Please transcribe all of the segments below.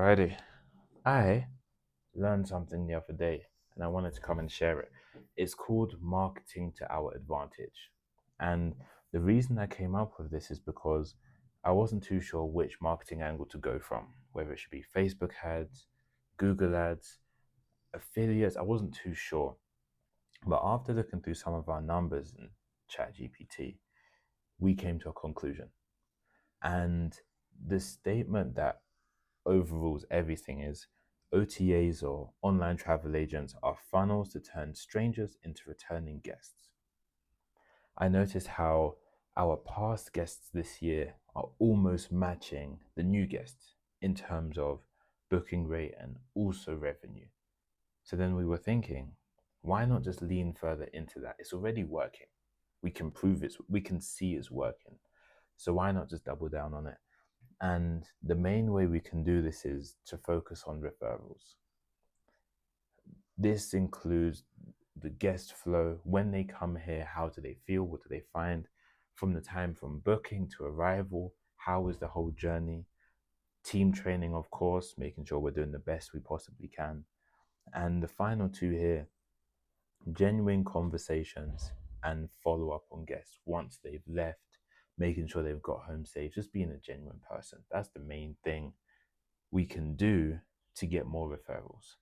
Alrighty. I learned something the other day and I wanted to come and share it. It's called marketing to our advantage. And the reason I came up with this is because I wasn't too sure which marketing angle to go from, whether it should be Facebook ads, Google ads, affiliates. I wasn't too sure. But after looking through some of our numbers in ChatGPT, we came to a conclusion. And the statement that overrules everything is OTAs or online travel agents are funnels to turn strangers into returning guests. I noticed how our past guests this year are almost matching the new guests in terms of booking rate and also revenue. So then we were thinking, why not just lean further into that? It's already working. We can prove it, we can see it's working. So why not just double down on it? And the main way we can do this is to focus on referrals. This includes the guest flow. When they come here, how do they feel? What do they find? From the time from booking to arrival, how is the whole journey? Team training, of course, making sure we're doing the best we possibly can. And the final two here, genuine conversations and follow up on guests once they've left, making sure they've got home safe, just being a genuine person. That's the main thing we can do to get more referrals.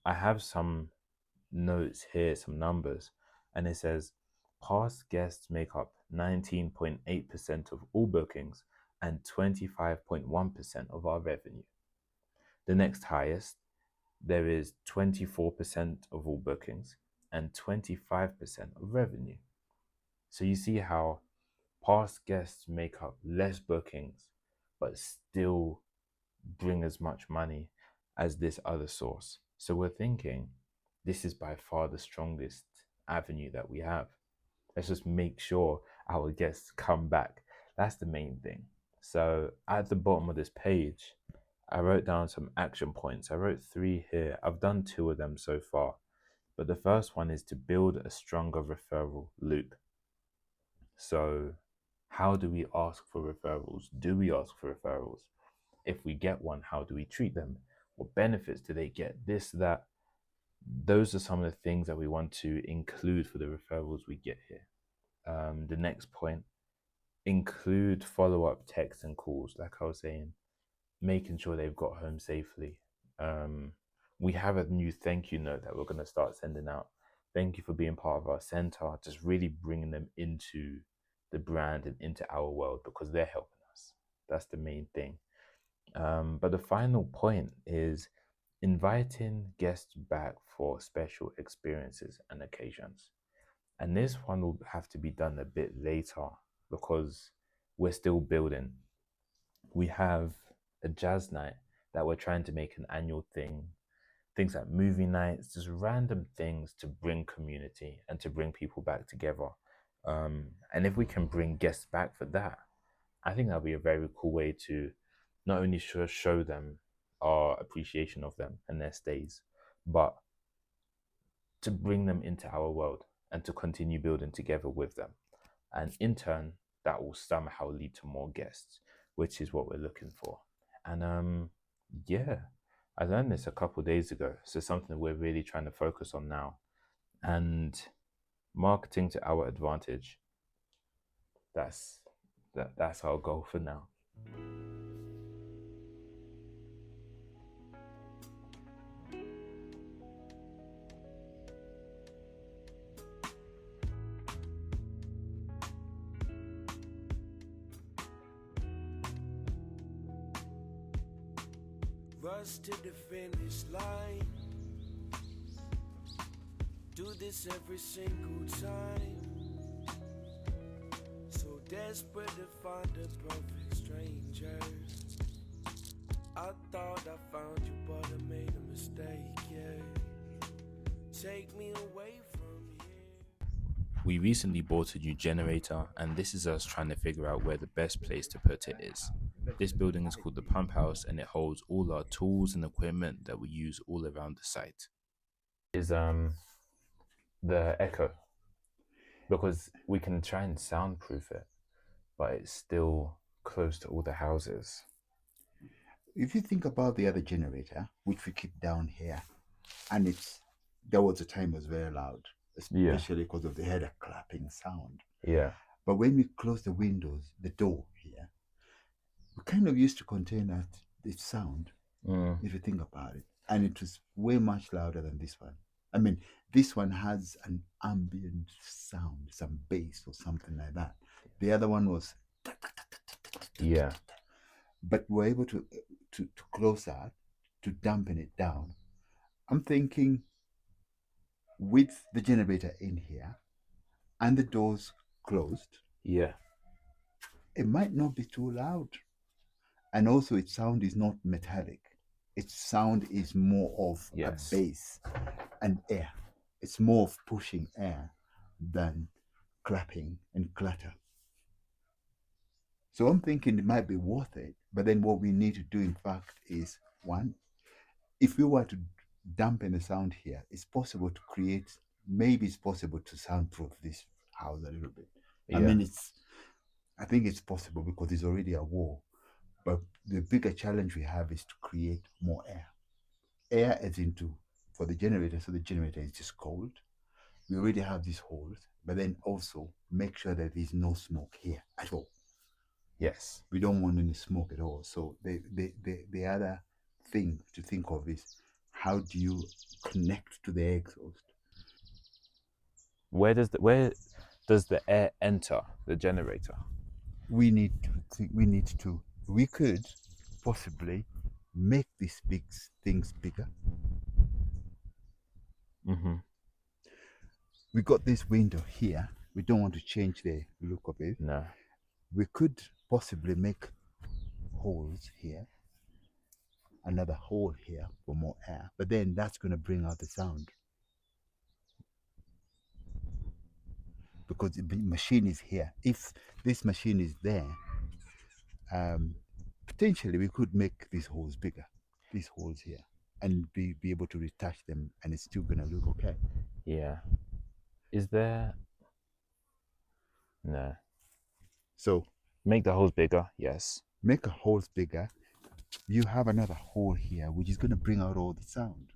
I have some notes here, some numbers, and it says past guests make up 19.8% of all bookings and 25.1% of our revenue. The next highest, there is 24% of all bookings and 25% of revenue. So you see how past guests make up less bookings, but still bring as much money as this other source. So we're thinking this is by far the strongest avenue that we have. Let's just make sure our guests come back. That's the main thing. So at the bottom of this page, I wrote down some action points. I wrote 3 here. I've done 2 of them so far. But the first one is to build a stronger referral loop. So how do we ask for referrals? Do we ask for referrals? If we get one, how do we treat them? What benefits do they get? This, that. Those are some of the things that we want to include for the referrals we get here. The next point, include follow-up texts and calls. Like I was saying, making sure they've got home safely. We have a new thank you note that we're going to start sending out. Thank you for being part of our center. Just really bringing them into the brand and into our world because they're helping us. That's the main thing. But the final point is inviting guests back for special experiences and occasions. And this one will have to be done a bit later because we're still building. We have a jazz night that we're trying to make an annual thing. Things like movie nights, just random things to bring community and to bring people back together. And if we can bring guests back for that, I think that'll be a very cool way to not only show them our appreciation of them and their stays, but to bring them into our world and to continue building together with them. And in turn, that will somehow lead to more guests, which is what we're looking for. And yeah, I learned this a couple of days ago. So something we're really trying to focus on now. And marketing to our advantage. That's our goal for now. Rush to the finish line. Do this every single time. So desperate to find a perfect stranger. I thought I found you, but I made a mistake, yeah. Take me away from here. We recently bought a new generator, and this is us trying to figure out where the best place to put it is. This building is called the Pump House, and it holds all our tools and equipment that we use all around the site. Is the echo, because we can try and soundproof it, but it's still close to all the houses. If you think about the other generator, which we keep down here, and there was a time it was very loud, Yeah. especially because of the head clapping sound. Yeah. But when we close the windows, the door here, we kind of used to contain that the sound, Mm. if you think about it. And it was way much louder than this one. I mean, this one has an ambient sound, some bass or something like that. The other one was, Yeah. but we're able to close that, to dampen it down. I'm thinking with the generator in here and the doors closed, Yeah. it might not be too loud. And also, its sound is not metallic. Its sound is more of a Yes. bass and air. It's more of pushing air than clapping and clatter. So I'm thinking it might be worth it. But then what we need to do, in fact, is one, if we were to dampen the sound here, it's possible to create, maybe it's possible to soundproof this house a little bit. I Yeah. mean, I think it's possible because there's already a wall. But the bigger challenge we have is to create more air. Air is into for the generator, so the generator is just cold. We already have these holes, but then also make sure that there's no smoke here at all. Yes. We don't want any smoke at all. So the other thing to think of is how do you connect to the exhaust? Where does the air enter the generator? We could possibly make these big things bigger. Mm-hmm. We got this window here. We don't want to change the look of it. No. We could possibly make holes here, another hole here for more air, but then that's going to bring out the sound because the machine is here. If this machine is there, um, potentially we could make these holes bigger, these holes here, and be able to retouch them, and it's still going to look okay. Yeah. Is there? No. So Make the holes bigger. Yes. make a holes bigger. You have another hole here, which is going to bring out all the sound.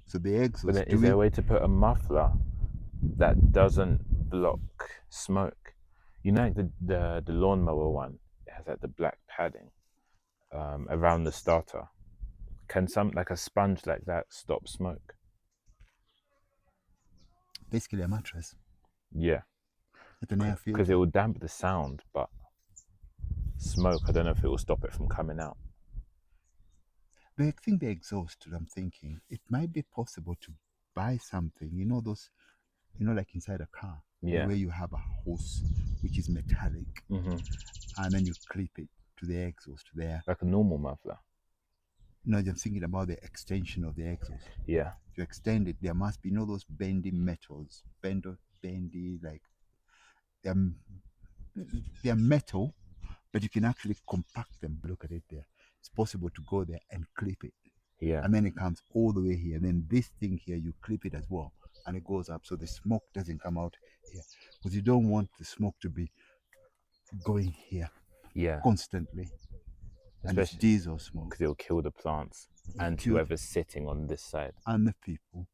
So the But then, exhaust, do is there we? a way to put a muffler that doesn't block smoke? You know, like the lawnmower one. It has like the black padding around the starter. Can some like a sponge like that stop smoke? Basically a mattress Yeah, with an air because it filter. will damp the sound, but smoke, I don't know if it will stop it from coming out. I think the exhaust, I'm thinking, it might be possible to buy something, like inside a car, Yeah. where you have a hose which is metallic, Hmm. and then you clip it to the exhaust there. Like a normal muffler. No, I'm thinking about the extension of the exhaust. Yeah. To extend it, there must be, those bendy metals, bendy, like they're, they're metal, but you can actually compact them. Look at it there. It's possible to go there and clip it. Yeah. And then it comes all the way here. And then this thing here, you clip it as well, and it goes up so the smoke doesn't come out here, because you don't want the smoke to be going here Yeah. constantly, and it's Especially diesel smoke. because it'll kill the plants and Kill whoever's sitting on this side. and the people.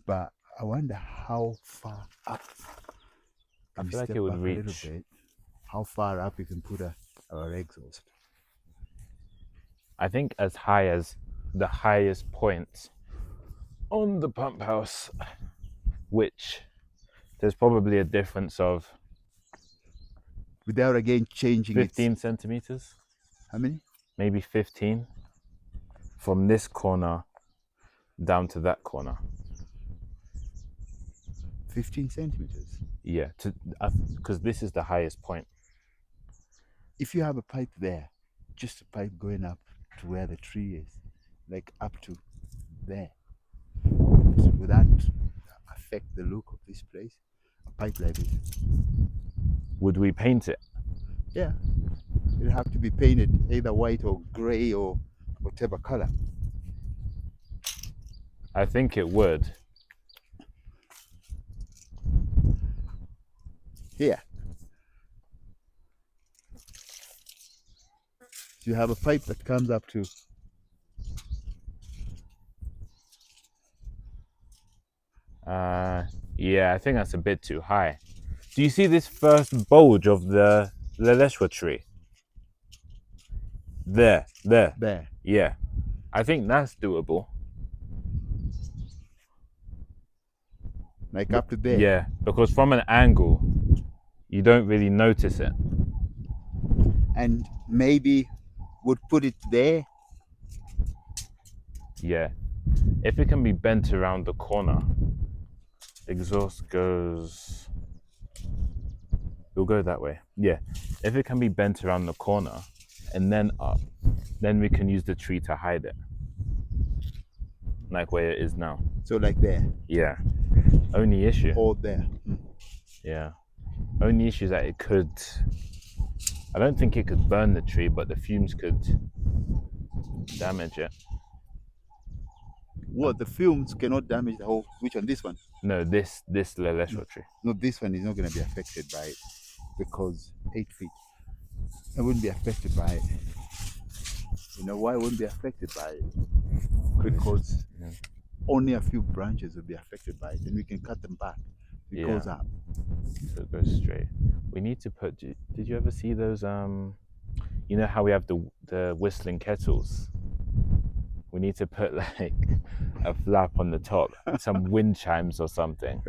But I wonder how far up. I Can we feel like step it would back a little reach. bit? How far up we can put our exhaust? I think as high as the highest point on the pump house, which there's probably a difference of Without again changing its 15 centimeters, how many? maybe 15 from this corner down to that corner. 15 centimeters. Yeah, because this is the highest point. If you have a pipe there, just a pipe going up to where the tree is, like up to there, would that affect the look of this place? A pipe like this? Would we paint it? Yeah, it'd have to be painted either white or grey or whatever color. I think it would. Here. You have a pipe that comes up to. Yeah, I think that's a bit too high. Do you see this first bulge of the Leleshwa tree? There. There. Yeah, I think that's doable. Like up to there. Yeah, because from an angle, you don't really notice it. And maybe would put it there. Yeah, if it can be bent around the corner, exhaust goes. It'll go that way. Yeah, if it can be bent around the corner and then up, then we can use the tree to hide it, like where it is now. So like there. Yeah. Only issue. Or there. Yeah. Only issue is that it could. I don't think it could burn the tree, but the fumes could damage it. What, the fumes cannot damage the whole. Which one? This one? No, this Leleshwa tree. No, this one is not going to be affected by it because 8 feet. It wouldn't be affected by it. You know why it wouldn't be affected by it? Because Yeah. only a few branches will be affected by it, and we can cut them back. It Yeah. goes up. So it goes straight. We need to put. Did you ever see those? You know how we have the whistling kettles. We need to put like a flap on the top, some wind chimes or something.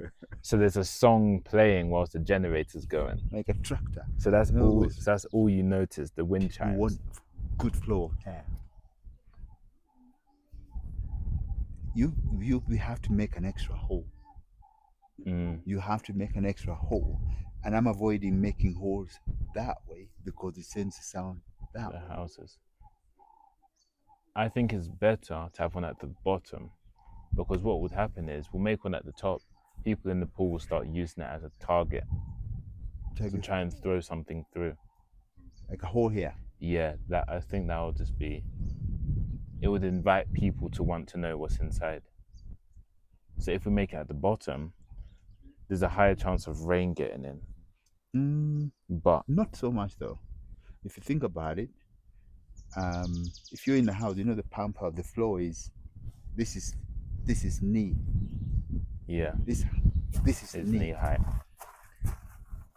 So there's a song playing whilst the generator's going. Like a tractor. So that's In other all. words, So that's all you notice. The wind we chimes. want good flow of air. We have to make an extra hole. You have to make an extra hole, and I'm avoiding making holes that way because it sends the sound that The way. houses. I think it's better to have one at the bottom, because what would happen is we'll make one at the top. People in the pool will start using it as a target to try and throw something through. Like a hole here. Yeah, that I think that will just be. It would invite people to want to know what's inside. So if we make it at the bottom, there's a higher chance of rain getting in. But Not so much though. If you think about it, if you're in the house, you know the pump of the floor is this is knee. yeah, This is it's knee. knee high.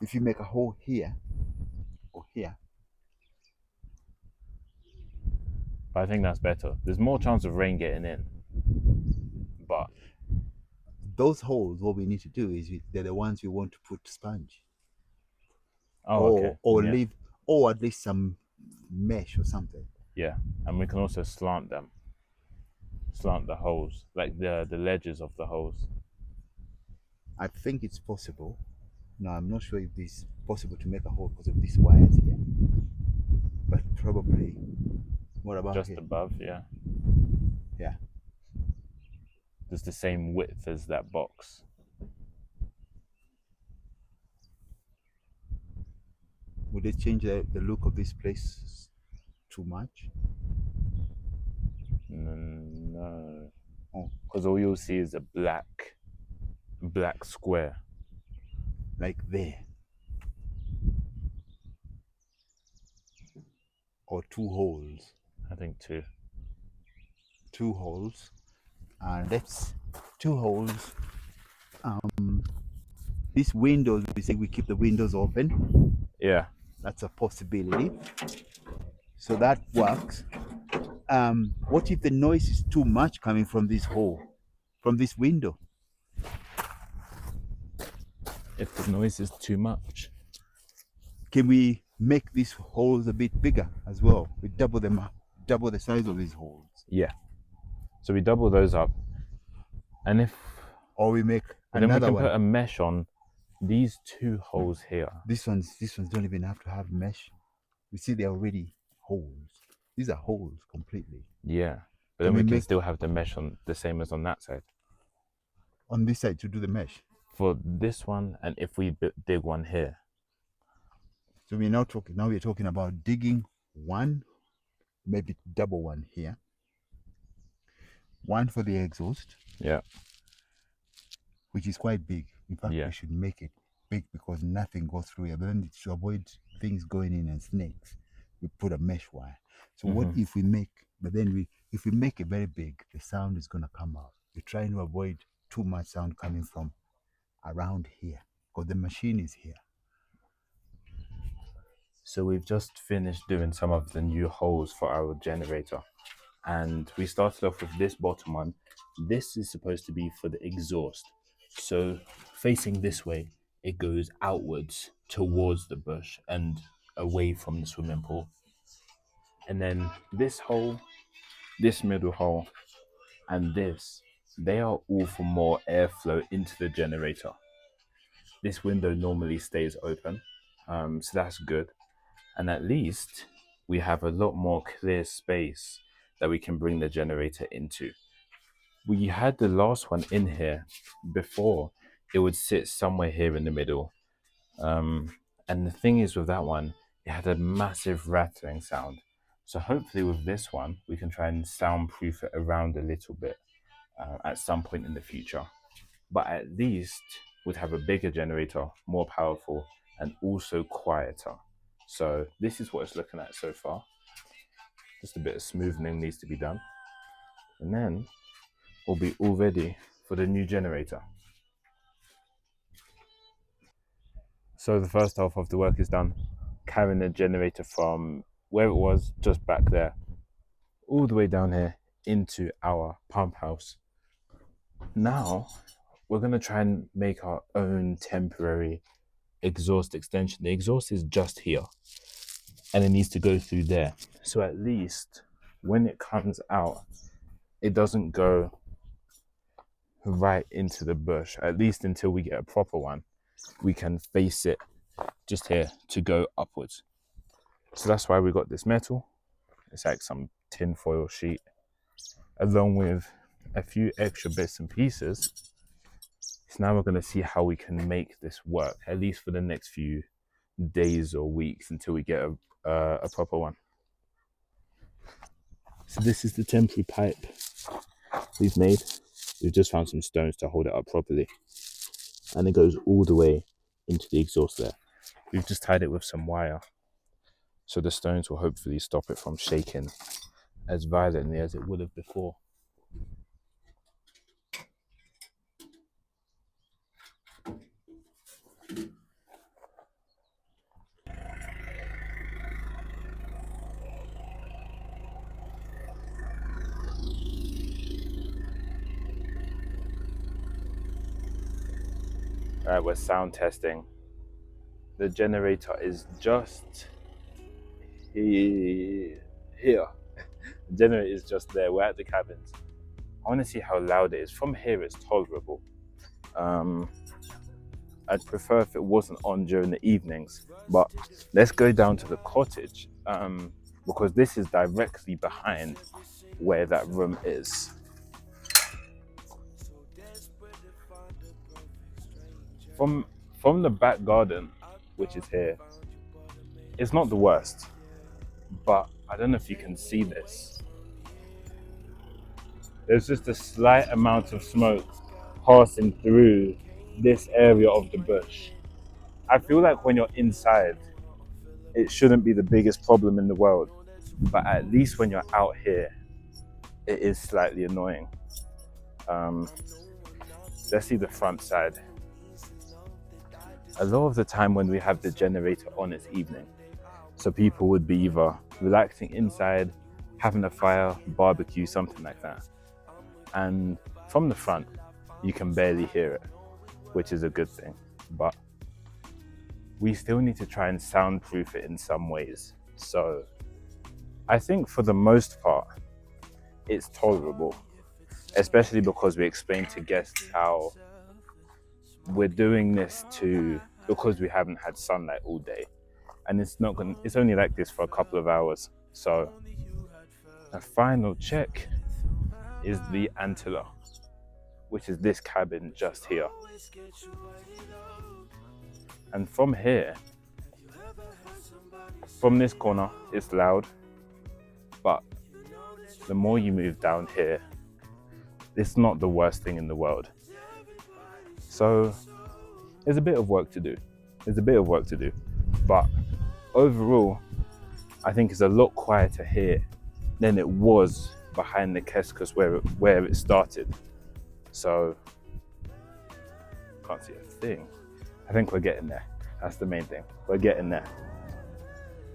If you make a hole here or here, But I think that's better. There's more chance of rain getting in. But those holes, what we need to do is they're the ones we want to put sponge. okay. Or Yeah. leave, or at least some mesh or something. Yeah, and we can also slant them. Slant the holes, like the ledges of the holes. I think it's possible. No, I'm not sure if it's possible to make a hole because of these wires here. But probably, what about Just here? above, yeah. Yeah. There's the same width as that box. Would it change the look of this place too much? No, Oh, because all you'll see is a black square. like there. Or two holes. I think two. Two holes. And that's two holes. These windows, we say we keep the windows open. Yeah. That's a possibility. So that works. What if the noise is too much coming from this hole, from this window? If the noise is too much. Can we make these holes a bit bigger as well? We double them up, double the size of these holes. Yeah. So we double those up, and if Or we make then we another can one. put a mesh on these two holes here. These ones don't even have to have mesh. You see, they're already holes. These are holes completely. Yeah. But Can then we we can make- still have the mesh on the same as on that side. On this side to do the mesh. For this one, and if we dig one here. So we're now talking about digging one, maybe double one here. One for the exhaust, Yeah. which is quite big. In fact, Yeah. we should make it big because nothing goes through here. But then to avoid things going in and snakes, we put a mesh wire. So what if we make, but then if we make it very big, the sound is going to come out. We're trying to avoid too much sound coming from around here because the machine is here. So we've just finished doing some of the new holes for our generator. And we started off with this bottom one. This is supposed to be for the exhaust. So facing this way, it goes outwards towards the bush and away from the swimming pool. And then this hole, this middle hole, and this, they are all for more airflow into the generator. This window normally stays open, so that's good. And at least we have a lot more clear space that we can bring the generator into. We had the last one in here before, it would sit somewhere here in the middle. And the thing is with that one, it had a massive rattling sound. So hopefully with this one, we can try and soundproof it around a little bit at some point in the future. But at least would have a bigger generator, more powerful, and also quieter. So this is what it's looking at so far. Just a bit of smoothing needs to be done. And then we'll be all ready for the new generator. So the first half of the work is done, carrying the generator from where it was just back there, all the way down here into our pump house. Now we're gonna try and make our own temporary exhaust extension. The exhaust is just here and it needs to go through there. So at least when it comes out, it doesn't go right into the bush, at least until we get a proper one. We can face it just here to go upwards. So that's why we got this metal. It's like some tin foil sheet, along with a few extra bits and pieces. So now we're going to see how we can make this work, at least for the next few days or weeks until we get a proper one. So this is the temporary pipe we've made. We've just found some stones to hold it up properly. And it goes all the way into the exhaust there. We've just tied it with some wire, so the stones will hopefully stop it from shaking as violently as it would have before. Alright, we're sound testing. The generator is just here. The generator is just there. We're at the cabins. I want to see how loud it is. From here, it's tolerable. I'd prefer if it wasn't on during the evenings. But let's go down to the cottage because this is directly behind where that room is. From the back garden, which is here, it's not the worst, but I don't know if you can see this. There's just a slight amount of smoke passing through this area of the bush. I feel like when you're inside, it shouldn't be the biggest problem in the world, but at least when you're out here, it is slightly annoying. Let's see the front side. A lot of the time when we have the generator on, it's evening. So people would be either relaxing inside, having a fire, barbecue, something like that. And from the front, you can barely hear it, which is a good thing. But we still need to try and soundproof it in some ways. So I think for the most part, it's tolerable, especially because we explained to guests how we're doing this because we haven't had sunlight all day, and it's only like this for a couple of hours. So a final check is the antler, which is this cabin just here. And from here, from this corner, it's loud, but the more you move down here, it's not the worst thing in the world. So there's a bit of work to do. But overall, I think it's a lot quieter here than it was behind the Keskus where it started. So can't see a thing. I think we're getting there. That's the main thing. We're getting there.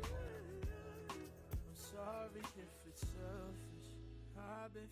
I'm sorry if it's selfish. I've been